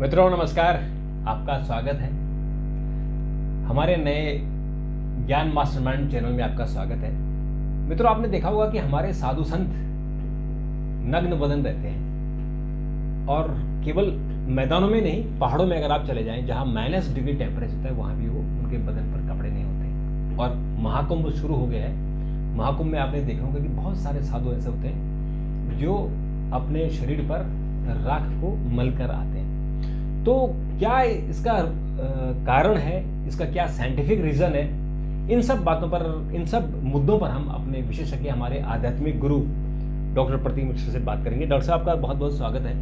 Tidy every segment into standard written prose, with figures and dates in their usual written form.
मित्रों नमस्कार, आपका स्वागत है हमारे नए ज्ञान मास्टरमाइंड चैनल में। आपका स्वागत है मित्रों। आपने देखा होगा कि हमारे साधु संत नग्न बदन रहते हैं और केवल मैदानों में नहीं, पहाड़ों में अगर आप चले जाएं जहां -डिग्री टेम्परेचर होता है, वहां भी वो उनके बदन पर कपड़े नहीं होते। और महाकुंभ शुरू हो गया है। महाकुंभ में आपने देखा होगा कि बहुत सारे साधु ऐसे होते हैं जो अपने शरीर पर राख को मल कर आते हैं। तो क्या इसका कारण है, इसका क्या साइंटिफिक रीजन है, इन सब बातों पर, इन सब मुद्दों पर हम अपने विशेषज्ञ, हमारे आध्यात्मिक गुरु डॉक्टर प्रतीक मिश्र से बात करेंगे। डॉक्टर साहब, आपका बहुत बहुत स्वागत है।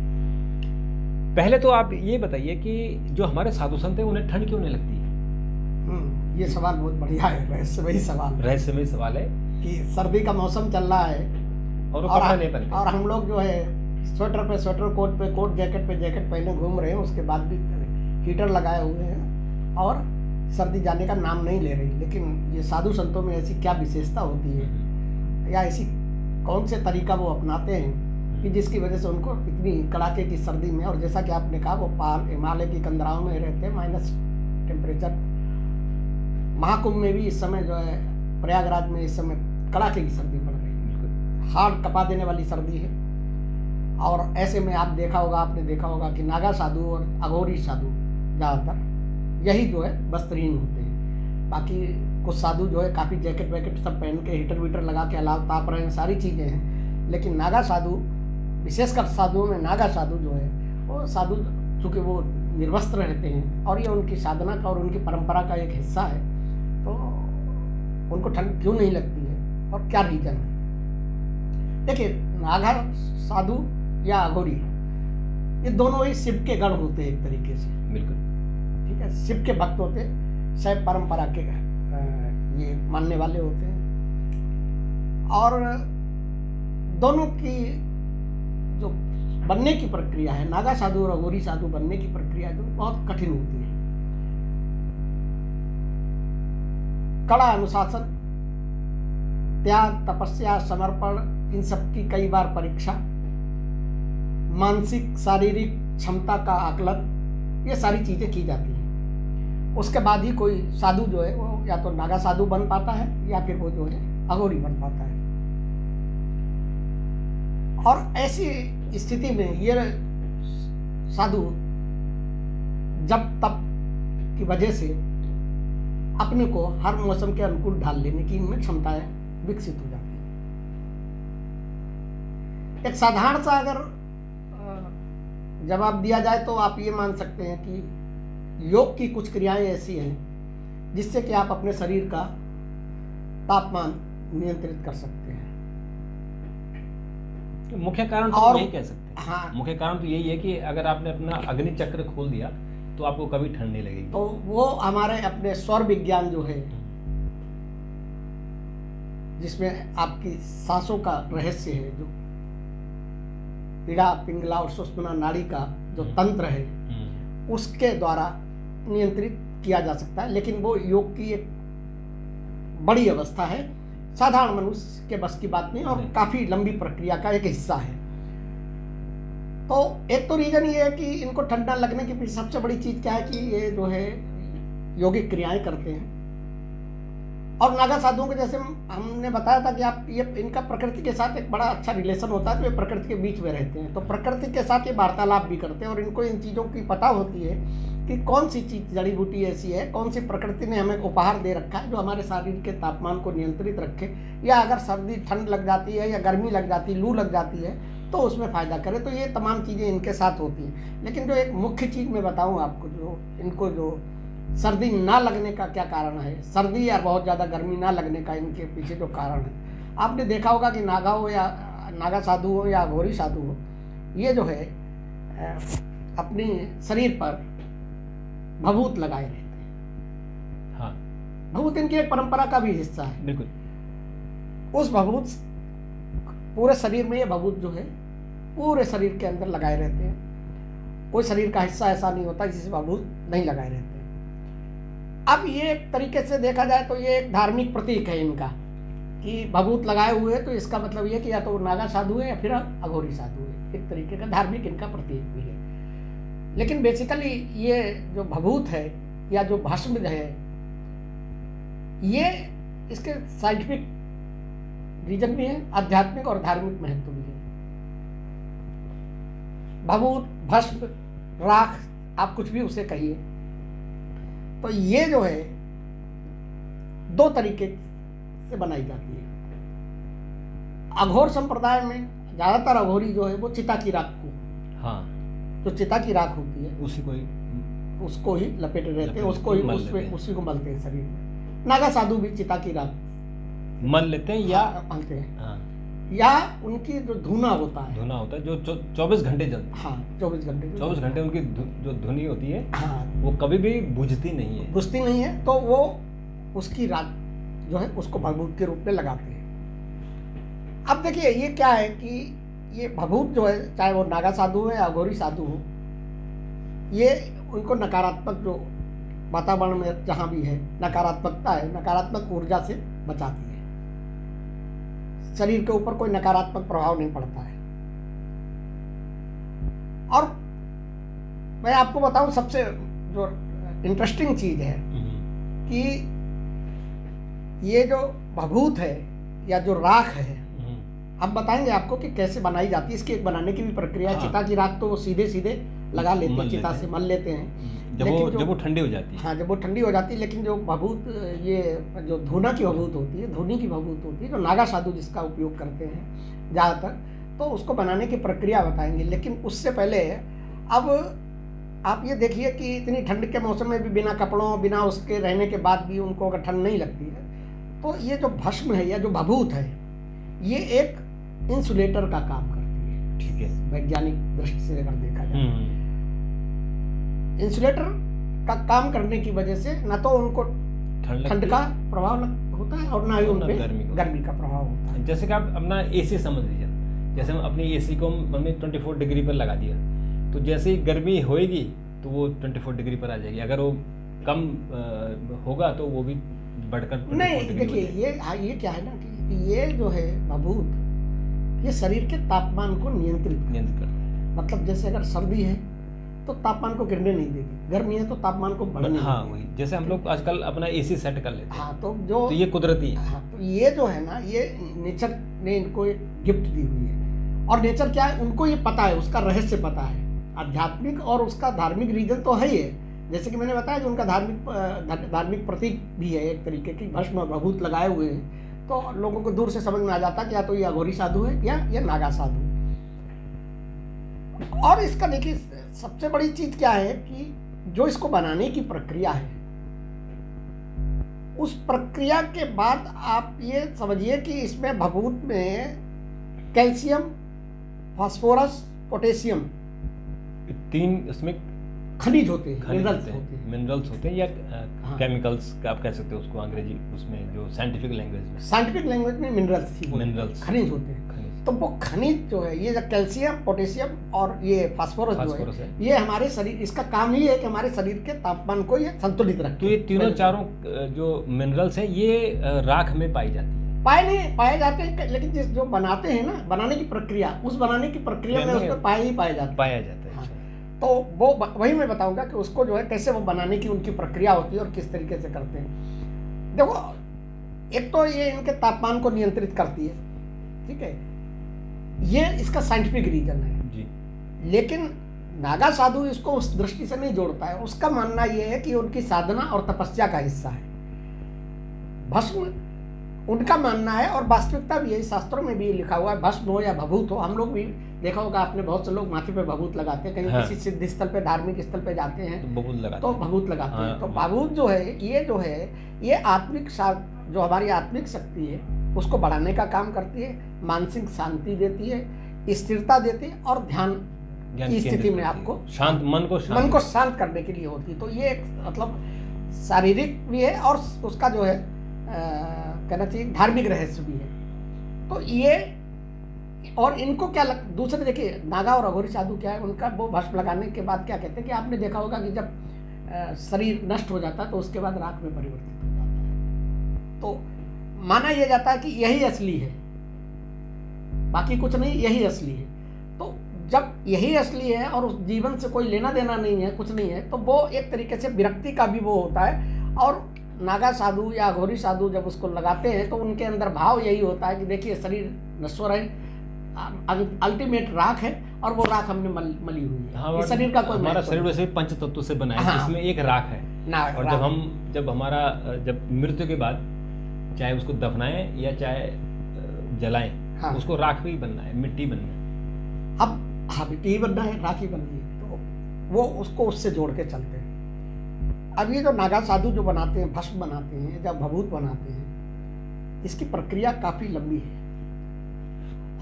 पहले तो आप ये बताइए कि जो हमारे साधु संत हैं उन्हें ठंड क्यों नहीं लगती है? ये सवाल बहुत बढ़िया है, रहस्यमयी सवाल है कि सर्दी का मौसम चल रहा है और वो कपड़ा नहीं पहनते, और हम लोग जो है स्वेटर पे स्वेटर, कोट पे कोट, जैकेट पे जैकेट पहने घूम रहे हैं, उसके बाद भी हीटर लगाए हुए हैं और सर्दी जाने का नाम नहीं ले रही। लेकिन ये साधु संतों में ऐसी क्या विशेषता होती है या ऐसी कौन से तरीका वो अपनाते हैं कि जिसकी वजह से उनको इतनी कड़ाके की सर्दी में, और जैसा कि आपने कहा वो हिमालय की कंदराओं में रहते हैं, माइनस टेम्परेचर। महाकुंभ में भी इस समय जो है, प्रयागराज में इस समय कड़ाके की सर्दी पड़ रही है, हाड़ कपा देने वाली सर्दी है। और ऐसे में आपने देखा होगा कि नागा साधु और अघोरी साधु ज़्यादातर यही जो है वस्त्रहीन होते हैं। बाकी कुछ साधु जो है काफ़ी जैकेट वैकेट सब पहन के, हीटर वीटर लगा के अलाव ताप रहे हैं, सारी चीज़ें हैं। लेकिन नागा साधु, विशेषकर साधुओं में नागा साधु जो है, वो साधु चूँकि वो निर्वस्त्र रहते हैं और ये उनकी साधना का और उनकी परंपरा का एक हिस्सा है, तो उनको ठंड क्यों नहीं लगती है और क्या रीजन है? देखिए, नागा साधु या अघोरी, ये दोनों ही शिव के गण होते हैं एक तरीके से। बिल्कुल ठीक है, शिव के भक्त होते हैं, शैव परंपरा के ये मानने वाले होते हैं। और दोनों की जो बनने की प्रक्रिया है, नागा साधु और अघोरी साधु बनने की प्रक्रिया जो बहुत कठिन होती है। कड़ा अनुशासन, त्याग, तपस्या, समर्पण, इन सब की कई बार परीक्षा, मानसिक शारीरिक क्षमता का आकलन, ये सारी चीजें की जाती हैं। उसके बाद ही कोई साधु जो है वो या तो नागा साधु बन पाता है या फिर वो जो है अघोरी बन पाता है। और ऐसी स्थिति में ये साधु जब तप की वजह से अपने को हर मौसम के अनुकूल ढाल लेने की इनमें क्षमताएं विकसित हो जाती हैं। एक साधारण सा अगर जवाब दिया जाए तो आप ये मान सकते हैं कि योग की कुछ क्रियाएं ऐसी हैं जिससे कि आप अपने शरीर का तापमान नियंत्रित कर सकते हैं। मुख्य कारण तो और यही कह सकते हैं। हाँ, मुख्य कारण तो यही है कि अगर आपने अपना अग्नि चक्र खोल दिया तो आपको कभी ठंड नहीं लगेगी। तो वो हमारे अपने स्वर विज्ञान जो है, जिसमें आपकी सांसों का रहस्य है, जो पीड़ा, पिंगला और सुषुम्ना नाड़ी का जो तंत्र है, उसके द्वारा नियंत्रित किया जा सकता है। लेकिन वो योग की एक बड़ी अवस्था है, साधारण मनुष्य के बस की बात नहीं, और काफी लंबी प्रक्रिया का एक हिस्सा है। तो एक तो रीजन ये है कि इनको ठंडा लगने की पीछे सबसे बड़ी चीज क्या है कि ये जो है योगिक क्रियाएं करते हैं। और नागा साधुओं के जैसे हमने बताया था कि आप ये इनका प्रकृति के साथ एक बड़ा अच्छा रिलेशन होता है, तो ये प्रकृति के बीच में रहते हैं, तो प्रकृति के साथ ये वार्तालाप भी करते हैं और इनको इन चीज़ों की पता होती है कि कौन सी चीज़, जड़ी बूटी ऐसी है, कौन सी प्रकृति ने हमें उपहार दे रखा है जो हमारे शरीर के तापमान को नियंत्रित रखे, या अगर सर्दी ठंड लग जाती है या गर्मी लग जाती है, लू लग जाती है, तो उसमें फ़ायदा करे। तो ये तमाम चीज़ें इनके साथ होती हैं। लेकिन जो एक मुख्य चीज़ मैं बताऊँ आपको, जो इनको जो सर्दी ना लगने का क्या कारण है, सर्दी या बहुत ज़्यादा गर्मी ना लगने का इनके पीछे जो कारण है, आपने देखा होगा कि नागा हो या नागा साधु हो या अघोरी साधु हो, ये जो है अपनी शरीर पर भभूत लगाए रहते हैं। हाँ, भभूत इनकी एक परंपरा का भी हिस्सा है। बिल्कुल। उस भभूत, पूरे शरीर में ये भभूत जो है पूरे शरीर के अंदर लगाए रहते हैं। कोई शरीर का हिस्सा ऐसा नहीं होता जिसे भभूत नहीं लगाए रहते। अब ये एक तरीके से देखा जाए तो ये एक धार्मिक प्रतीक है इनका, कि भभूत लगाए हुए है, तो इसका मतलब ये कि या तो नागा साधु है या फिर अघोरी साधु है। एक तरीके का धार्मिक इनका प्रतीक भी है। लेकिन बेसिकली ये जो भभूत है या जो भस्म है, ये इसके साइंटिफिक रीजन भी है, आध्यात्मिक और धार्मिक महत्व भी है। भभूत, भस्म, राख, आप कुछ भी उसे कहिए, तो ये जो है 2 तरीके से बनाई जाती है। अघोर संप्रदाय में ज्यादातर अघोरी जो है वो चिता की राख को, हाँ, जो चिता की राख होती है उसको ही लपेटे रहते हैं, उसको ही उसी को मलते हैं शरीर में। नागा साधु भी चिता की राख मल लेते हैं या मलते हैं, हाँ, या उनकी जो धुना होता है जो 24 घंटे जलती है। हाँ, 24 घंटे उनकी जो धुनी होती है, हाँ, वो कभी भी बुझती नहीं है, तो वो उसकी राख जो है उसको भभूत के रूप में लगाते हैं। अब देखिए ये क्या है कि ये भभूत जो है, चाहे वो नागा साधु हो या अघोरी साधु हो, ये उनको नकारात्मक जो वातावरण में जहाँ भी है नकारात्मकता है, नकारात्मक ऊर्जा से बचाती है। शरीर के ऊपर कोई नकारात्मक प्रभाव नहीं पड़ता है। और मैं आपको बताऊं सबसे जो इंटरेस्टिंग चीज है कि ये जो भभूत है या जो राख है, हम बताएंगे आपको कि कैसे बनाई जाती है। इसकी एक बनाने की भी प्रक्रिया है। चिता की राख तो वो सीधे सीधे लगा लेते हैं, चिता से मल लेते हैं जब वो ठंडी हो जाती है। हाँ, जब वो ठंडी हो जाती है। लेकिन जो भभूत, ये जो धुना की भभूत होती है, धुनी की भभूत होती है, जो नागा साधु जिसका उपयोग करते हैं ज़्यादातर, तो उसको बनाने की प्रक्रिया बताएंगे। लेकिन उससे पहले अब आप ये देखिए कि इतनी ठंड के मौसम में भी बिना कपड़ों, बिना उसके रहने के बाद भी उनको अगर ठंड नहीं लगती है, तो ये जो भस्म है या जो भभूत है, ये एक इंसुलेटर का काम करती है। ठीक है, वैज्ञानिक दृष्टि से अगर देखा जाए, इंसुलेटर का काम करने की वजह से ना तो उनको ठंड का प्रभाव होता है और ना ही उन पे गर्मी का प्रभाव होता है। जैसे कि आप अपना एसी समझ लीजिए, जैसे हम अपनी एसी को हमने 24 डिग्री पर लगा दिया, तो जैसे ही गर्मी होएगी तो वो 24 डिग्री पर आ जाएगी। अगर वो कम होगा तो वो भी बढ़कर नहीं। देखिए ये क्या है ना कि ये जो है भभूत, ये शरीर के तापमान को नियंत्रित करता है। मतलब जैसे अगर सर्दी है तो तापमान को गिरने नहीं देगी, गर्मी है तो तापमान को बढ़ने हाँ, वही जैसे हम लोग आजकल अपना एसी सेट कर लेते हैं। हाँ, तो ये कुदरती है। हाँ, तो ये जो है ना, ये नेचर ने इनको एक गिफ्ट दी हुई है। और नेचर क्या है, उनको ये पता है, उसका रहस्य पता है। आध्यात्मिक और उसका धार्मिक रीजन तो है ही है। जैसे कि मैंने बताया कि उनका धार्मिक प्रतीक भी है, एक तरीके की भस्म भभूत लगाए हुए हैं, तो लोगों को दूर से समझ में आ जाता है कि या तो ये अघोरी साधु है या ये नागा साधु। और इसका देखिए सबसे बड़ी चीज क्या है कि जो इसको बनाने की प्रक्रिया है, उस प्रक्रिया के बाद आप ये समझिए कि इसमें भभूत में कैल्शियम, फास्फोरस, पोटेशियम, 3 इसमें खनिज होते हैं, मिनरल्स होते हैं या केमिकल्स का आप कह सकते हो उसको अंग्रेजी, उसमें जो साइंटिफिक लैंग्वेज में मिनरल्स खनिज होते हैं। तो वो खनिज जो है, ये जो कैल्शियम, पोटेशियम और ये फास्फोरस जो है, ये हमारे शरीर, इसका काम ही है कि हमारे शरीर के तापमान को ये संतुलित रखे। तो ये तीनों चारों जो मिनरल्स हैं ये राख में पाई जाती है? पाए जाते हैं, लेकिन जो बनाते हैं ना, बनाने की प्रक्रिया, उस बनाने की प्रक्रिया में उसमें पाया जाता है। हाँ, तो वो वही मैं बताऊंगा कि उसको जो है कैसे वो बनाने की उनकी प्रक्रिया होती है और किस तरीके से करते हैं। देखो, एक तो ये इनके तापमान को नियंत्रित करती है, ठीक है, ये इसका साइंटिफिक रीजन है जी। लेकिन नागा साधु इसको उस दृष्टि से नहीं जोड़ता है। उसका मानना यह है कि उनकी साधना और तपस्या का हिस्सा है भस्म, उनका मानना है। और वास्तविकता भी यही, शास्त्रों में भी लिखा हुआ है, भस्म हो या भभूत हो। हम लोग भी देखा होगा आपने, बहुत से लोग माथे पे भभूत लगाते हैं, कहीं हाँ। किसी सिद्ध स्थल पे, धार्मिक स्थल पे जाते हैं तो भभूत लगाते हैं। तो भभूत जो है ये आत्मिक, जो हमारी आत्मिक शक्ति है उसको बढ़ाने का काम करती है, मानसिक शांति देती है, स्थिरता देती है और ध्यान की स्थिति में आपको मन को शांत करने के लिए होती है। तो ये मतलब शारीरिक भी है और उसका जो है कहना चाहिए धार्मिक रहस्य भी है। तो ये, और इनको क्या दूसरे देखिए, नागा और अघोरी साधु क्या है, उनका वो भस्म लगाने के बाद क्या कहते हैं कि आपने देखा होगा कि जब शरीर नष्ट हो जाता है तो उसके बाद राख में परिवर्तित हो जाता है। तो माना यह जाता है कि यही असली है, बाकी कुछ नहीं, यही असली है। तो जब यही असली है और उस जीवन से कोई लेना देना नहीं है, कुछ नहीं है, तो वो एक तरीके से विरक्ति का भी वो होता है। और नागा साधु या अघोरी साधु जब उसको लगाते हैं तो उनके अंदर भाव यही होता है कि देखिए शरीर नश्वर है, अल्टीमेट राख है और वो राख हमने मली हुई है। हाँ, इस शरीर का कोई हमारा महत्व शरीर नहीं। वैसे ही पंच तत्व से बना है, हाँ। जिसमें एक राख है। और राख। जब हमारा जब मृत्यु के बाद चाहे उसको दफनाएं या चाहे जलाएं, हाँ। उसको राख भी बनना है, मिट्टी बनना है। अब हाँ मिट्टी ही बनना है, राख ही बननी है, तो वो उसको उससे जोड़ के चलते हैं। अब ये जो नागा साधु जो बनाते हैं, भस्म बनाते हैं या भभूत बनाते हैं, इसकी प्रक्रिया काफी लंबी है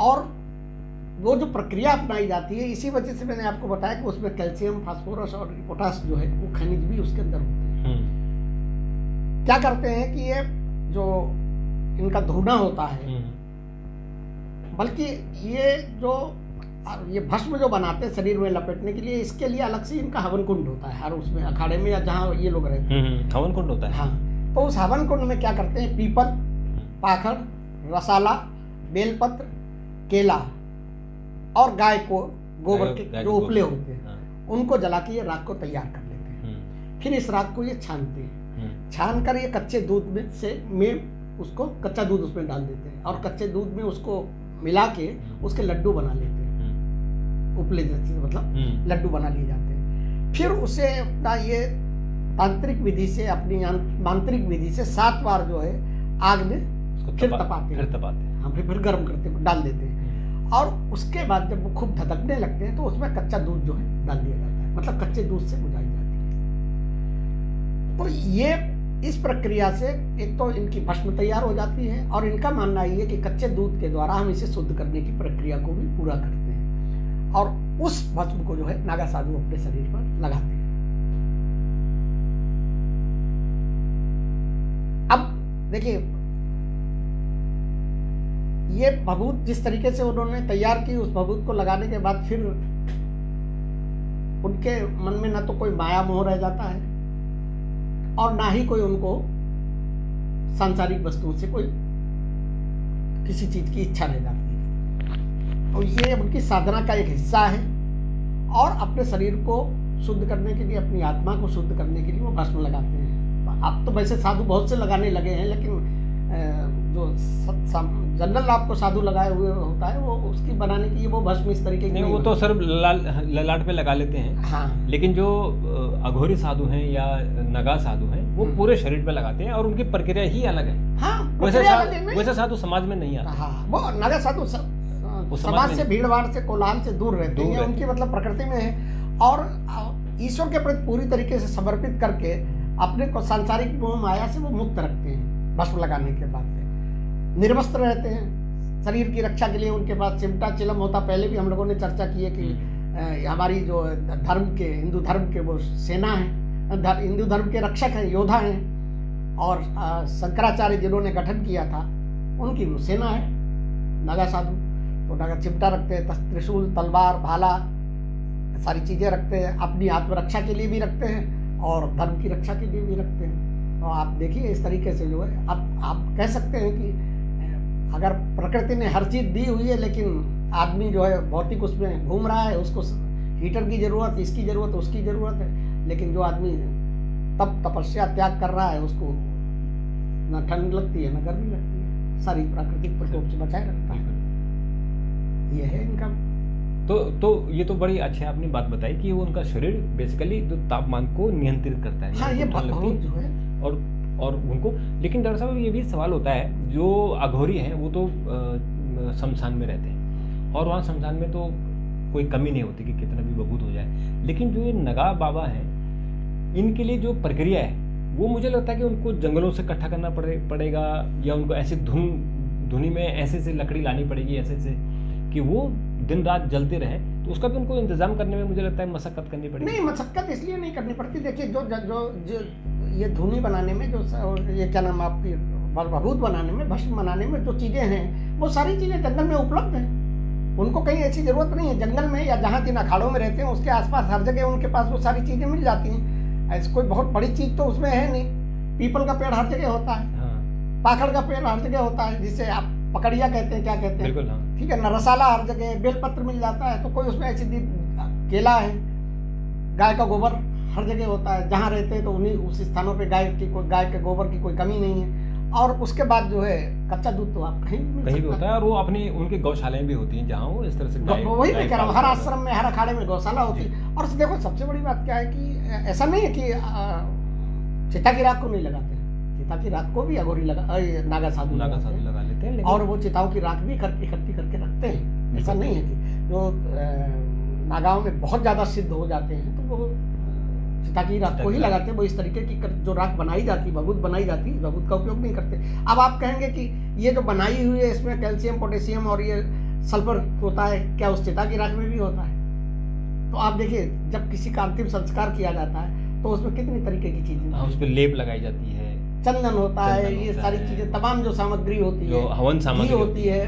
और वो जो प्रक्रिया अपनाई जाती है, इसी वजह से मैंने आपको बताया कि उसमें कैल्शियम, फास्फोरस और पोटास जो है वो खनिज भी उसके अंदर होते हैं। क्या करते हैं कि ये जो इनका धुना होता है, बल्कि ये भस्म जो बनाते हैं शरीर में लपेटने के लिए, इसके लिए अलग से इनका हवन कुंड होता है हर उसमें अखाड़े में या जहाँ ये लोग रहते हैं। हवन कुंड होता है। हाँ, तो उस हवन कुंड में क्या करते हैं, पीपल, पाखड़, रसाला, बेलपत्र, केला और गाय को गोबर के जो उपले होते हैं, उनको जला के ये राख को तैयार कर लेते हैं। फिर इस राख को ये छानते हैं, छान कर ये कच्चे दूध में उसको कच्चा दूध उसमें डाल देते हैं और कच्चे दूध में उसको मिला के उसके लड्डू बना लेते हैं। उपले जैसे मतलब लड्डू बना लिए जाते हैं। फिर उसे अपना ये तांत्रिक विधि से, अपनी मांत्रिक विधि से 7 बार जो है आग में फिर तपाते हैं। हाँ, फिर गर्म करते हैं, डाल देते हैं। और उसके बाद जब वो खूब धधकने लगते हैं तो उसमें कच्चा दूध जो है डाल दिया जाता है, मतलब कच्चे दूध से बुझाई जाती है। तो ये इस प्रक्रिया से एक तो इनकी भस्म तैयार हो जाती है और इनका मानना ये है कि कच्चे दूध के द्वारा हम इसे शुद्ध करने की प्रक्रिया को भी पूरा करते हैं और उस भस्म को जो है नागा साधु अपने शरीर पर लगाते हैं। अब देखिए, ये भभूत जिस तरीके से उन्होंने तैयार की, उस भभूत को लगाने के बाद फिर उनके मन में ना तो कोई माया मोह रह जाता है और ना ही कोई उनको सांसारिक वस्तुओं से कोई किसी चीज की इच्छा रह जाती है। और ये उनकी साधना का एक हिस्सा है और अपने शरीर को शुद्ध करने के लिए, अपनी आत्मा को शुद्ध करने के लिए वो भस्म लगाते हैं। अब तो वैसे साधु बहुत से लगाने लगे हैं, लेकिन जो जनरल आपको साधु लगाए हुए होता है वो उसकी बनाने की वो भस्म इस तरीके की नहीं, वो तो सर ललाट पे लगा लेते हैं। हाँ। लेकिन जो अघोरी साधु हैं या नगा साधु हैं वो पूरे शरीर पे लगाते हैं और उनकी प्रक्रिया ही अलग है। हाँ, वैसे साधु समाज में नहीं आते। हाँ, वो नगा साधु समाज से, भीड़ भाड़ से, कोलाहल से दूर रहते हैं, उनकी मतलब प्रकृति में है और ईश्वर के प्रति पूरी तरीके से समर्पित करके अपने को सांसारिक मोह माया से वो मुक्त रखते हैं। भस्म लगाने के बाद से निर्वस्त्र रहते हैं। शरीर की रक्षा के लिए उनके पास चिमटा चिलम होता। पहले भी हम लोगों ने चर्चा की है कि हमारी जो हिंदू धर्म के वो सेना है, हिंदू धर्म के रक्षक हैं, योद्धा हैं और शंकराचार्य जिन्होंने गठन किया था उनकी वो सेना है नागा साधु। तो नागा चिमटा रखते हैं, त्रिशूल, तलवार, भाला, सारी चीज़ें रखते हैं। अपनी आत्मरक्षा के लिए भी रखते हैं और धर्म की रक्षा के लिए भी रखते हैं। तो आप देखिए इस तरीके से जो है आप कह सकते हैं कि अगर प्रकृति ने हर चीज़ दी हुई है लेकिन आदमी जो है भौतिक उसमें घूम रहा है, उसको हीटर की ज़रूरत, इसकी ज़रूरत, उसकी ज़रूरत है, लेकिन जो आदमी तपस्या त्याग कर रहा है उसको न ठंड लगती है न गर्मी लगती है, सारी प्राकृतिक प्रकोप से बचाए रखता है। ये है इनका। तो ये तो बड़ी अच्छी आपने बात बताई कि वो उनका शरीर बेसिकली जो तापमान को नियंत्रित करता है। हाँ, ये बहुत जो है और उनको, लेकिन डॉक्टर साहब ये भी सवाल होता है, जो अघोरी हैं वो तो शमशान में रहते हैं और वहाँ शमशान में तो कोई कमी नहीं होती कि कितना भी बबूत हो जाए, लेकिन जो ये नगा बाबा हैं इनके लिए जो प्रक्रिया है वो मुझे लगता है कि उनको जंगलों से इकट्ठा करना पड़ेगा या उनको ऐसी धुनी में ऐसे से लकड़ी लानी पड़ेगी ऐसे से कि वो दिन रात जलते रहे, तो उसका भी उनको इंतजाम करने में मुझे लगता है मशक्कत करनी पड़ेगी। नहीं, मशक्कत इसलिए नहीं करनी पड़ती। देखिए जो ये धुनी बनाने में, जो ये क्या नाम आपकी भभूत बनाने में, भस्म बनाने में जो चीज़ें हैं वो सारी चीज़ें जंगल में उपलब्ध हैं। उनको कहीं ऐसी ज़रूरत नहीं है। जंगल में या जहाँ जिन अखाड़ों में रहते हैं उसके आसपास हर जगह उनके पास वो सारी चीज़ें मिल जाती हैं। ऐसी कोई बहुत बड़ी चीज़ तो उसमें है नहीं। पीपल का पेड़ हर जगह होता है, पाखड़ का पेड़ हर जगह होता है, जिससे आप पकड़िया कहते हैं, क्या कहते हैं, बिल्कुल, हाँ। ठीक है ना, रसाला हर जगह, बेलपत्र मिल जाता है, तो कोई उसमें ऐसी केला है, गाय का गोबर हर जगह होता है, जहाँ रहते हैं तो उन्हीं उस स्थानों पे गाय के गोबर की कोई कमी नहीं है। और उसके बाद जो है कच्चा दूध तो आप कहीं भी होता है, और वो अपनी उनकी गौशालाएं भी होती हैं जहाँ वो इस तरह से वही मैं कह रहा हूँ, हर आश्रम में, हर अखाड़े में गौशाला होती है। और देखो सबसे बड़ी बात क्या है कि ऐसा नहीं है कि चिता की राख को नहीं लगाते, चिता की राख को भी अघोरी नागा साधु लगा लेते हैं, और वो चिताओं की राख भी इकट्ठी करके रखते हैं। ऐसा नहीं है कि जो नागाओं में बहुत ज्यादा सिद्ध हो जाते हैं तो वो चिता की राख को ही लगाते हैं। वो इस तरीके की जो राख बनाई जाती है, भभूत बनाई जाती है, भभूत का उपयोग नहीं करते। अब आप कहेंगे कि ये जो बनाई हुई है इसमें कैल्शियम, पोटेशियम और ये सल्फर होता है, क्या उस चिता की राख में भी होता है? तो आप देखिए, जब किसी का अंतिम संस्कार किया जाता है तो उसमें कितनी तरीके की चीजें, उस पर लेप लगाई जाती है, चंदन होता है, ये सारी चीजें, तमाम जो सामग्री होती है, हवन सामग्री होती है,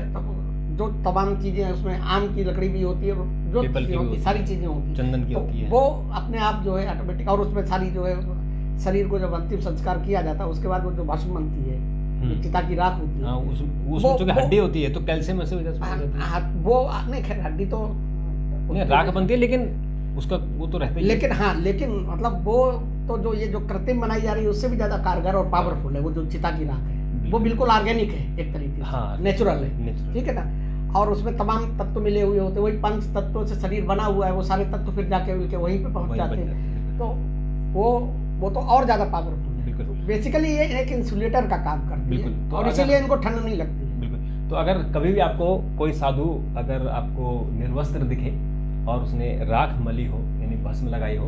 जो तमाम चीजें उसमें, आम की लकड़ी भी होती है, जो होती, सारी चीजें होती है, चंदन की होती है, वो अपने आप जो है ऑटोमेटिक। और उसमें सारी जो है शरीर को जब अंतिम संस्कार किया जाता है उसके बाद वो जो भस्म बनती है, जो चिता की राख होती है, उसमें जो हड्डी होती है तो कैल्शियम ऐसे वजह से वो नहीं, खैर हड्डी तो राख बनती है, लेकिन उसका वो तो रहता ही, लेकिन हाँ, लेकिन मतलब वो तो जो ये जो कृत्रिम बनाई जा रही है उससे भी ज्यादा कारगर और पावरफुल है। वो जो चिता की राख है वो बिल्कुल ऑर्गेनिक है, एक तरीके से नेचुरल है, ठीक है ना। और उसमें तमाम तत्व मिले हुए होते हैं, वही 5 तत्वों से शरीर बना हुआ है, वो सारे तत्व फिर जाके मिलके वहीं पे पहुंच जाते हैं। तो वो तो और ज्यादा पावरफुल है। तो बेसिकली ये एक इंसुलेटर का काम करती है, और इसीलिए इनको ठंड नहीं लगती है। बिल्कुल। तो अगर कभी भी आपको कोई साधु अगर आपको निर्वस्त्र दिखे और उसने राख मली हो, यानी भस्म लगाई हो,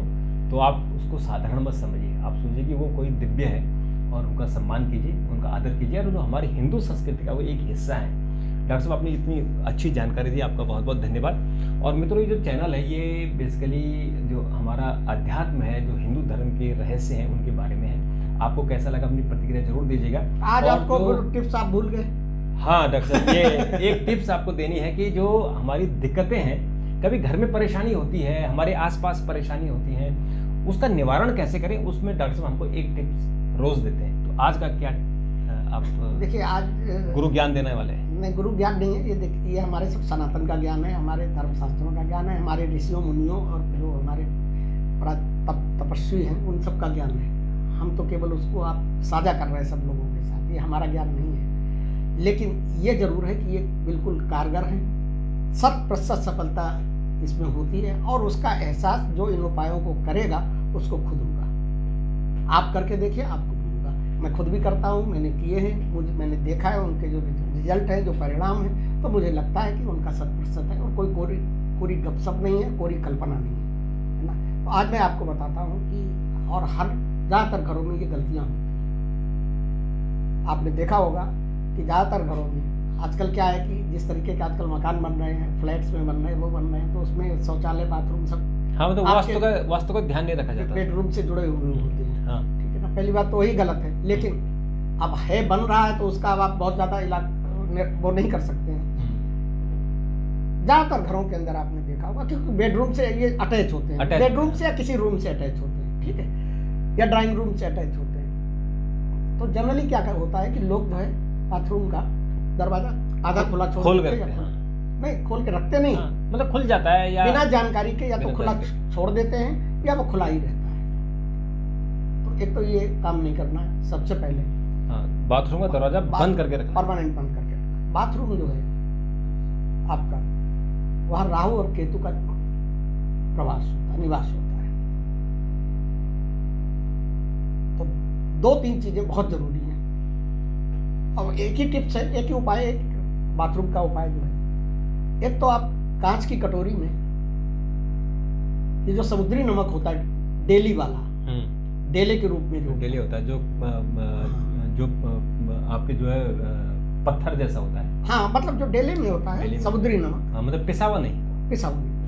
तो आप उसको साधारण मत समझिए, आप सोचिए कि वो कोई दिव्य है और उनका सम्मान कीजिए, उनका आदर कीजिए, और जो हमारी हिंदू संस्कृति का वो एक हिस्सा है। डॉक्टर साहब, आपने इतनी अच्छी जानकारी दी, आपका बहुत बहुत धन्यवाद। और मित्रों, ये जो चैनल है ये बेसिकली जो हमारा अध्यात्म है, जो हिंदू धर्म के रहस्य हैं उनके बारे में है। आपको कैसा लगा अपनी प्रतिक्रिया जरूर दीजिएगा। आज आपको टिप्स आप भूल गए। हाँ डॉक्टर साहब, ये एक टिप्स आपको देनी है कि जो हमारी दिक्कतें हैं, कभी घर में परेशानी होती है, हमारे आसपास परेशानी होती है, उसका निवारण कैसे करें, उसमें डॉक्टर साहब हमको एक टिप्स रोज देते हैं। तो आज का क्या आप देखिए, आज गुरु ज्ञान देने वाले हैं? नहीं, गुरु ज्ञान नहीं है, ये देखिए, ये हमारे सब सनातन का ज्ञान है, हमारे धर्मशास्त्रों का ज्ञान है, हमारे ऋषियों मुनियों और जो हमारे तपस्वी हैं उन सब का ज्ञान है। हम तो केवल उसको आप साझा कर रहे हैं सब लोगों के साथ, ये हमारा ज्ञान नहीं है। लेकिन ये जरूर है कि ये बिल्कुल कारगर है, 100% सफलता इसमें होती है, और उसका एहसास जो इन उपायों को करेगा उसको खुद होगा। आप करके देखिए, आपको भी होगा। मैं खुद भी करता हूँ, मैंने किए हैं, मैंने देखा है उनके जो रिजल्ट है, जो परिणाम है, तो मुझे लगता है कि उनका 100% है, और कोई कोरी गपशप नहीं है, कोई कल्पना नहीं है ना। तो आज मैं आपको बताता हूँ कि, और हर ज़्यादातर घरों में ये गलतियाँ होती हैं। आपने देखा होगा कि ज़्यादातर घरों में आजकल क्या है कि जिस तरीके के आजकल मकान बन रहे हैं, फ्लैट्स में बन रहे हैं, वो बन रहे हैं, तो उसमें शौचालय, बाथरूम सब, हाँ, मतलब वास्तु का ध्यान नहीं रखा जाता, बेडरूम से जुड़े हुए होते हैं। हाँ, ठीक है ना, पहली बात तो वही गलत है। लेकिन अब है, बन रहा है, तो उसका अब आप बहुत ज़्यादा वो नहीं कर सकते हैं। ज़्यादातर घरों के अंदर आपने देखा होगा, क्योंकि बेडरूम से ये अटैच होते हैं, बेडरूम से या किसी रूम से अटैच होते हैं, ठीक है, या ड्राइंग रूम से अटैच होते हैं। तो जनरली क्या होता है कि लोग जो है बाथरूम का दरवाजा आधा खुला छोड़ देते हैं, नहीं खोल के रखते नहीं, मतलब खुल जाता है, या बिना जानकारी के, या तो खुला छोड़ देते हैं या वो खुला ही रहता है। तो एक तो ये काम नहीं करना है सबसे पहले। बाथरूम का दरवाजा बंद करके रखना, परमानेंट बंद करके रखना। बाथरूम जो है आपका, वहाँ राहु और केतु का प्रवास होता है, निवास होता है। तो 2-3 चीजें बहुत जरूरी हैं, और एक ही टिप्स है, एक ही उपाय है बाथरूम का उपाय जो है। एक तो आप कांच की कटोरी में ये जो समुद्री नमक होता है, डेली वाला, डेले के रूप में, जो डेली होता है, जो आपके जो है पत्थर जैसा होता है, हाँ, मतलब जो डेले में होता है समुद्री नमक, हाँ, मतलब पिसा हुआ नहीं,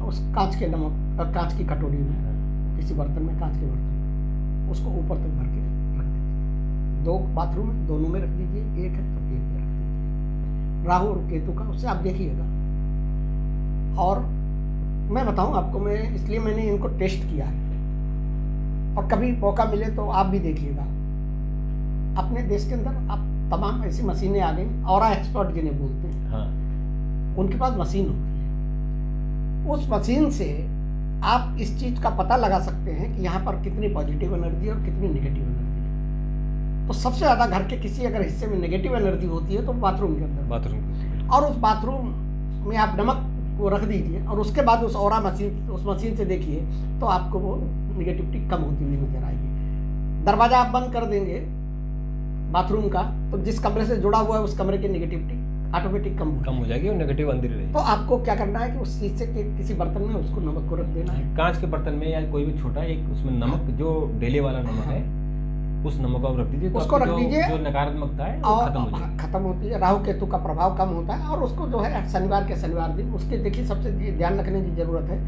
उस कांच के नमक, कांच की कटोरी में, किसी बर्तन में, कांच के बर्तन में, उसको ऊपर तक भर के रख दीजिए। 2 बाथरूम है, दोनों में रख दीजिए, एक है तो एक में रख दीजिए, राहु और केतु का, उससे आप देखिएगा। और मैं बताऊं आपको, इसलिए मैंने इनको टेस्ट किया है, और कभी मौका मिले तो आप भी देखिएगा। अपने देश के अंदर आप तमाम ऐसी मशीनें आ गई, ऑरा एक्सपर्ट जिन्हें बोलते हैं, हाँ, उनके पास मशीन होती है। उस मशीन से आप इस चीज़ का पता लगा सकते हैं कि यहाँ पर कितनी पॉजिटिव एनर्जी और कितनी नेगेटिव एनर्जी है। तो सबसे ज़्यादा घर के किसी अगर हिस्से में नेगेटिव एनर्जी होती है तो बाथरूम के अंदर, बाथरूम और उस बाथरूम में आप नमक को रख दीजिए और उसके बाद उस ऑरा मशीन, उस मशीन से देखिए तो आपको वो निगेटिविटी कम होती हुई नजर आएगी। दरवाजा आप बंद कर देंगे बाथरूम का तो जिस कमरे से जुड़ा हुआ है उस कमरे की निगेटिविटी ऑटोमेटिक कम हो जाएगी और नेगेटिव अंदर रहेगी। तो आपको क्या करना है कि उस चीज से किसी बर्तन में उसको नमक को रख देना है, कांच के बर्तन में या कोई भी छोटा एक, उसमें नमक जो डेले वाला नमक है उस नमक को रख दीजिए, तो उसको रख दीजिए, जो नकारात्मकता है वो और खत्म होती है। राहु केतु का प्रभाव कम होता है। और उसको जो है शनिवार के शनिवार दिन उसके देखिए सबसे ध्यान रखने की जरूरत है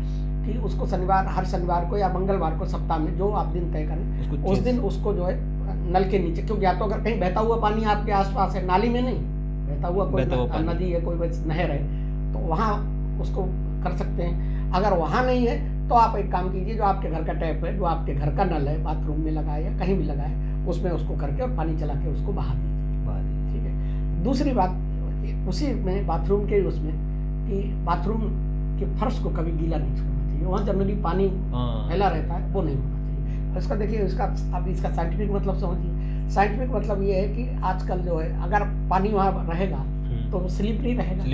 कि उसको शनिवार, हर शनिवार को या मंगलवार को सप्ताह में जो आप दिन तय करें उस दिन उसको जो है नल के नीचे, क्योंकि या तो अगर कहीं बहता हुआ पानी आपके आसपास है, नाली में नहीं, बहता हुआ कोई नदी है, कोई नहर है, तो वहाँ उसको कर सकते हैं। अगर वहाँ नहीं है तो आप एक काम कीजिए, जो आपके घर का टैप है, जो आपके घर का नल है, बाथरूम में लगा है या कहीं भी लगा है, उसमें उसको करके और पानी चला के उसको बहा दीजिए। ठीक है। दूसरी बात उसी में बाथरूम के उसमें कि बाथरूम के फर्श को कभी गीला नहीं छोड़ना चाहिए, वहाँ जनरली पानी फैला रहता है, वो नहीं होना चाहिए। इसका देखिए, इसका अब इसका साइंटिफिक मतलब समझिए। साइंटिफिक मतलब ये है कि आजकल जो है अगर पानी वहाँ रहेगा तो स्लिपरी रहेगा,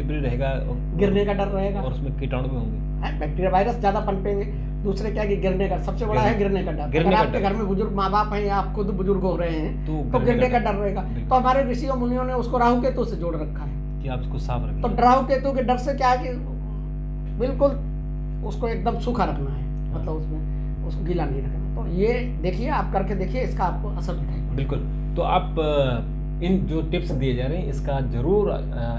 गिरने का डर रहेगा, और उसमें कीटाणु भी होंगे, बैक्टीरिया वायरस ज्यादा पनपेंगे। दूसरे क्या कि गिरने का सबसे बड़ा है गिरने का डर। अगर आपके घर में बुजुर्ग माँ बाप हैं या आप खुद बुजुर्ग हो रहे हैं तो गिरने का डर रहेगा। तो हमारे ऋषियों मुनियों ने उसको राहु केतु से जोड़ रखा है कि आप उसको साफ रखें। तो राहु केतु के डर से क्या है कि बिल्कुल उसको एकदम सूखा रखना है, मतलब उसमें उसको गीला नहीं रखना। तो ये देखिए, आप करके देखिए, इसका आपको असर दिखाएगा। बिल्कुल। तो आप इन जो टिप्स दिए जा रहे हैं इसका जरूर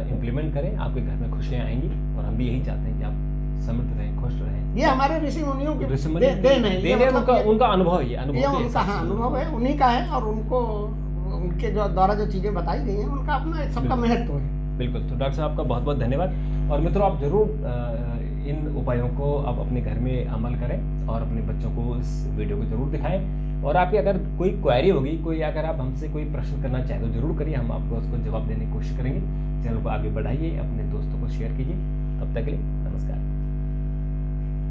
इम्प्लीमेंट करें, आपके घर में खुशियाँ आएंगी। और हम भी यही चाहते हैं कि आप समृद्ध रहें, खुश रहें। ये हमारे ऋषि मुनियों की देन है, उनका अनुभव है, उनका अनुभव है, उन्हीं का है, और उनको उनके जो द्वारा जो चीजें बताई गई हैं उनका अपना सबका महत्व है। बिल्कुल। तो डॉक्टर साहब आपका बहुत बहुत धन्यवाद। और मित्रों, आप जरूर इन उपायों को आप अपने घर में अमल करें और अपने बच्चों को इस वीडियो को जरूर दिखाएं। और आपकी अगर कोई क्वेरी होगी, कोई अगर आप हमसे कोई प्रश्न करना चाहें तो जरूर करिए, हम आपको उसको जवाब देने की कोशिश करेंगे। चैनल को आगे बढ़ाइए, अपने दोस्तों को शेयर कीजिए। तब तक के लिए नमस्कार।